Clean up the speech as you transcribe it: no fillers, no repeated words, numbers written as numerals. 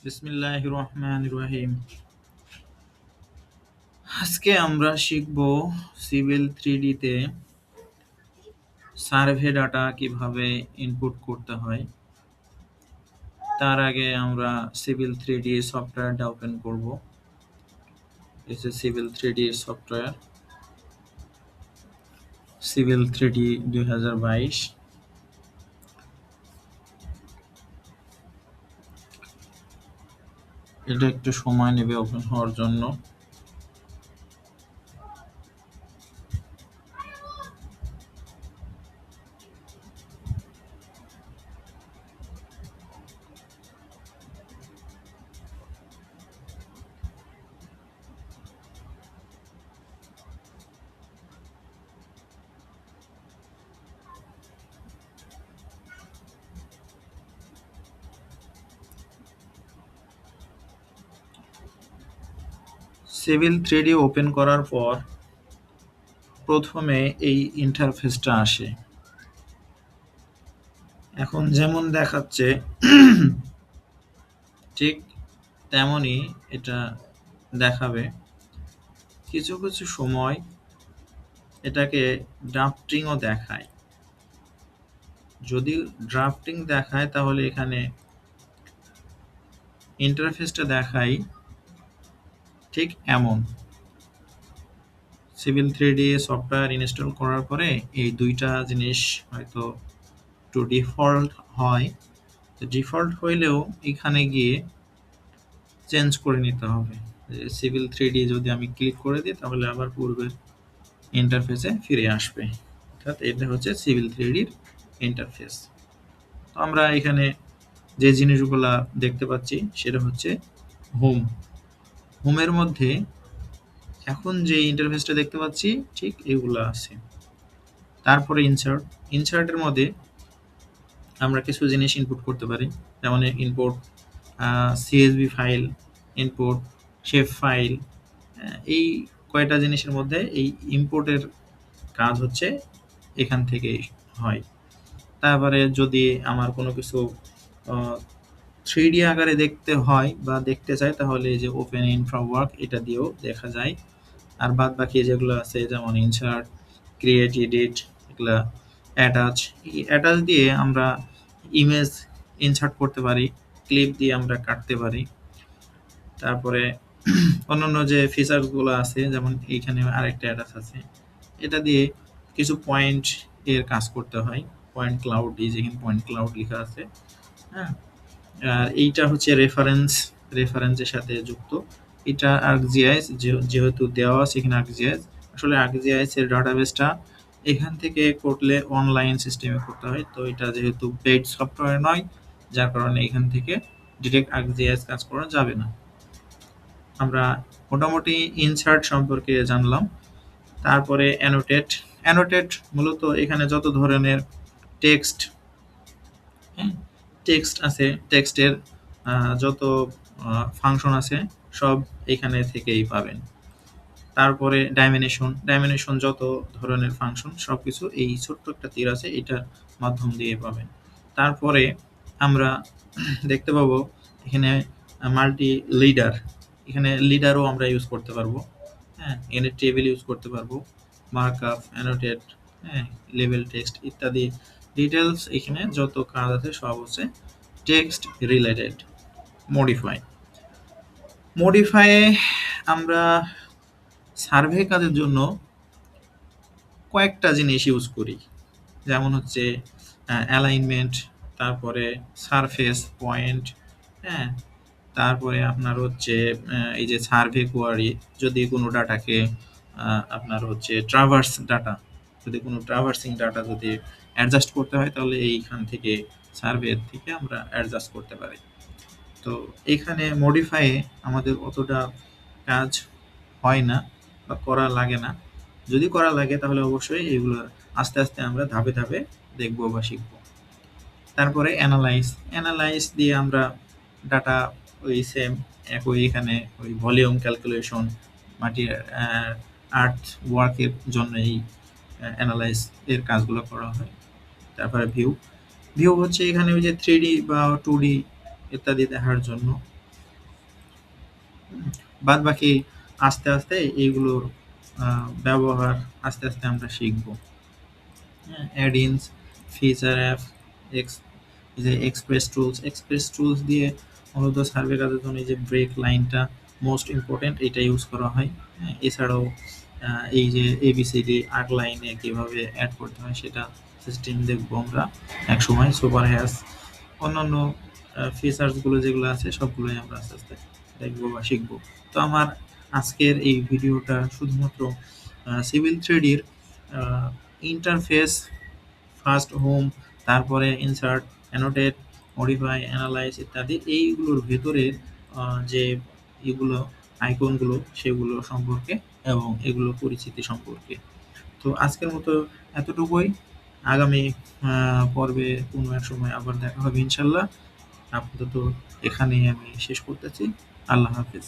বিসমিল্লাহির রহমানির রহিম। আজকে আমরা শিখব সিভিল 3D তে সার্ভে ডাটা কিভাবে ইনপুট করতে হয়। তার আগে আমরা সিভিল 3D সফটওয়্যারটা ওপেন করব। This is civil 3D software, civil 3D 2022। এটা একটু সময় নেবে ওপেন হওয়ার জন্য। সিভিল 3D ওপেন করার পর প্রথমে এই ইন্টারফেসটা আসে। এখন যেমন দেখাচ্ছে ঠিক তেমনই এটা দেখাবে। কিছু কিছু সময় এটাকে ড্রাফটিংও দেখায়। যদি ড্রাফটিং দেখায় তাহলে এখানে ইন্টারফেসটা দেখায় ঠিক এমন। সিভিল 3D সফটওয়্যার ইনস্টল করার পরে এই দুইটা জিনিস হয়তো একটু ডিফল্ট হয়। ডিফল্ট হইলেও এখানে গিয়ে চেঞ্জ করে নিতে হবে। সিভিল 3D যদি আমি ক্লিক করে দিই তাহলে আবার পূর্বের ইন্টারফেসে ফিরে আসবে। অর্থাৎ এটা হচ্ছে সিভিল 3Dর ইন্টারফেস। তো আমরা এখানে যে জিনিসগুলা দেখতে পাচ্ছি সেটা হচ্ছে হোম। হোমের মধ্যে এখন যে ইন্টারফেসটা দেখতে পাচ্ছি ঠিক এগুলা আছে। তারপরে ইনসার্ট। ইনসার্টের মধ্যে আমরা কিছু জিনিস ইনপুট করতে পারি, যেমন input CSV file, input shape file. এই কয়টা জিনিসের মধ্যে এই ইম্পোর্টের কাজ হচ্ছে এখান থেকেই হয়। তারপরে যদি আমার কোনো কিছু 3D আকারে দেখতে হয় বা দেখতে চাই তাহলে এই যে ওপেন ইন ফ্রেমওয়ার্ক এটা দিয়েও দেখা যায়। আর বাদ বাকি যেগুলো আছে যেমন ইনসার্ট, ক্রিয়েট, এডিট, এগুলা অ্যাটাচ। এই অ্যাটাচ দিয়ে আমরা ইমেজ ইনসার্ট করতে পারি, ক্লিপ দিয়ে আমরা কাটতে পারি। তারপরে অন্যান্য যে ফিচারগুলো আছে যেমন এইখানে আরেকটা অ্যাটাচ আছে, এটা দিয়ে কিছু পয়েন্ট এর কাজ করতে হয়। পয়েন্ট ক্লাউড, এই যেখানে পয়েন্ট ক্লাউড লেখা আছে, হ্যাঁ। আর এইটা হচ্ছে রেফারেন্সের সাথে যুক্ত। এটা ArcGIS যেহেতু দেওয়া আছে এখানে ArcGIS, আসলে ArcGIS এর ডাটাবেসটা এখান থেকে করলে অনলাইন সিস্টেমে করতে হয়। তো এটা যেহেতু পেইড সফটওয়্যার নয়, যার কারণে এখান থেকে ডিরেক্ট ArcGIS কাজ করা যাবে না। আমরা মোটামুটি ইনসার্ট সম্পর্কে জানলাম। তারপরে অ্যানোটেট। অ্যানোটেট মূলত এখানে যত ধরনের টেক্সট, হ্যাঁ, টেক্সট আছে, টেক্সটের যত ফাংশন আছে সব এখানে থেকেই পাবেন। তারপরে ডাইমেনশন যত ধরনের ফাংশন সব কিছু এই ছোট্ট একটা তীর আছে এটার মাধ্যম দিয়ে পাবেন। তারপরে আমরা দেখতে পাবো এখানে মাল্টি লিডার। এখানে লিডারও আমরা ইউজ করতে পারবো, হ্যাঁ। এখানে টেবিল ইউজ করতে পারবো, মার্কআপ, অ্যানোটেট, হ্যাঁ, লেবেল টেক্সট ইত্যাদি ডিটেলস। এখানে যত কাজ আছে সব হচ্ছে টেক্সট রিলেটেড। মডিফাই আমরা সার্ভে কাজের জন্য কয়েকটা জিনিস ইউজ করি, যেমন হচ্ছে অ্যালাইনমেন্ট, তারপরে সারফেস পয়েন্ট, হ্যাঁ। তারপরে আপনার হচ্ছে এই যে সার্ভে কোয়ারি, যদি কোনো ডাটাকে আপনার হচ্ছে যদি কোনো ট্রাভার্সিং ডাটা যদি অ্যাডজাস্ট করতে হয় তাহলে এইখান থেকে সার্ভে থেকে আমরা অ্যাডজাস্ট করতে পারি। তো এখানে মডিফাইয়ে আমাদের অতটা কাজ হয় না বা করা লাগে না। যদি করা লাগে তাহলে অবশ্যই এগুলো আস্তে আস্তে আমরা ধাপে ধাপে দেখব বা শিখব। তারপরে অ্যানালাইজ দিয়ে আমরা ডাটা ওই সেম একই এখানে ওই ভলিউম ক্যালকুলেশন, মাটির আর্থ ওয়ার্কের জন্য এই অ্যানালাইজ এর কাজগুলো করা হয়। তারপরে ভিউ হচ্ছে এখানে ওই যে 3D বা 2D ইত্যাদি দেখার জন্য। বাদ বাকি আস্তে আস্তে এইগুলোর ব্যবহার আস্তে আস্তে আমরা শিখবো। অ্যাড-ইনস, ফিচার অ্যাপ, এক্স যে এক্সপ্রেস টুলস দিয়ে মূলত সার্ভে কাজের জন্য এই যে ব্রেক লাইনটা মোস্ট ইম্পর্টেন্ট, এটা ইউজ করা হয়। এছাড়াও এই যে এবিসিডি আর্ক লাইনে কিভাবে অ্যাড করতে হয় সেটা সিস্টেম দেখবো আমরা একসময়। সুপার হ্যাশ অন্যান্য ফিচার্সগুলো যেগুলো আছে সবগুলোই আমরা আস্তে আস্তে দেখবো বা শিখবো। তো আমার আজকের এই ভিডিওটা শুধুমাত্র সিভিল থ্রিডির ইন্টারফেস, ফার্স্ট হোম, তারপরে ইনসার্ট, অ্যানোটেট, মডিফাই, অ্যানালাইজ ইত্যাদি এইগুলোর ভেতরে যে এগুলো আইকনগুলো সেগুলো সম্পর্কে এবং এগুলো পরিচিতি সম্পর্কে। তো আজকের মতো এতটুকুই। আগামী পর্বে কোনো এক সময় আবার দেখা হবে ইনশাল্লাহ। আপাতত এখানেই আমি শেষ করতেছি। আল্লাহ হাফেজ।